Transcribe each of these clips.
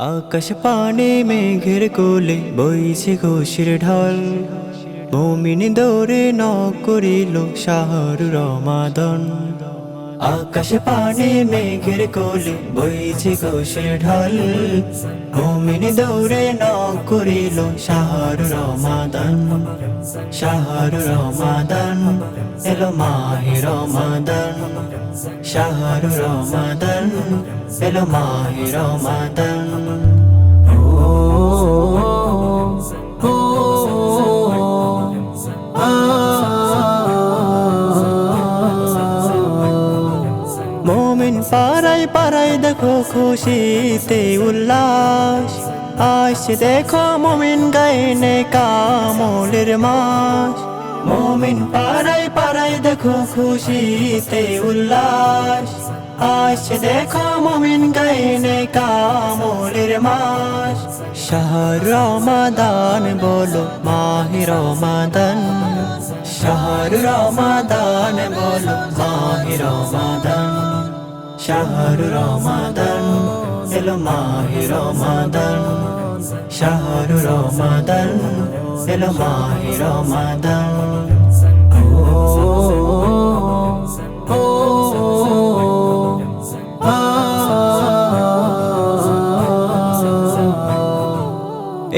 আকাশ পানে মেঘের কোলে বইছে খুশির ঢল, মুমিন দৌড়ে নক করিল শাহরু রমাদান। আকাশ পানে মেঘের কোলে বইছে খুশির ঢল, মুমিন দৌড়ে নক করিল শাহরু রমাদান। শাহরু রমাদান এলো মাহে রমাদান, শাহরু রমাদান এলো মাহে রমাদান। মোমিন পাড়ায় পাড়ায় দেখো খুশিতে উল্লাস, আসছে দেখো মোমিন গায়ে কামলের মাস। মোমিন পাড়ায় পাড়ায় দেখো খুশিতে উল্লাস, আসছে দেখো মোমিন গায়ে কামলের মাস। শাহর রমাদান বলো মাহে রমাদান, শাহর রমাদান বলো মাহে রমাদান। শাহর রমাদান এলো মাহে রমাদান, শাহর রমাদান এলো মাহে রমাদান।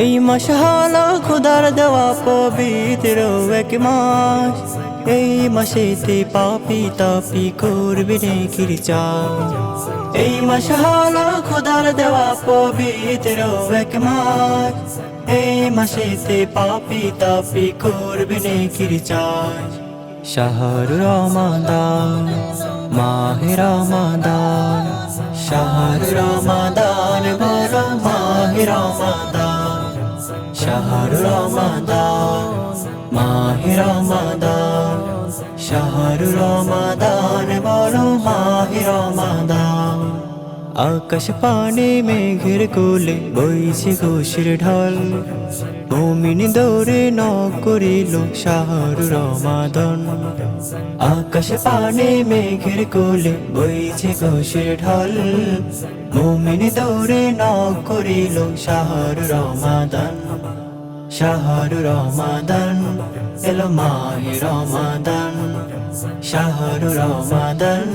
এই মাস হলো খোদার দেওয়া পবিত্র এক মাস, এই মাসেতে পাপি তাপি করবে নেকির চাষ। এই মাস হলো খোদার দেওয়া পবিত্র এক মাস, এই মাসেতে পাপি তাপি করবে নেকির চাষ। শাহর রমাদান মাহে রমাদান, শাহর রমাদান বলো মাহে রমাদান। শাহর রমাদান মাহে রমাদান, শাহর রমাদান বলো মাহে রমাদান। আকাশ পানে মেঘের কোলে বইছে খুশির ঢল, মুমিন দৌড়ে নক করিল শাহরু রমাদান। আকাশ পানে মেঘের কোলে বইছে খুশির ঢল, মুমিন দৌড়ে নক করিল শাহরু রমাদান। শাহরু রমাদান এলো মাহে রমাদান, শাহরু রমাদান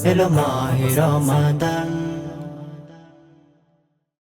এলো মাহে রমাদান।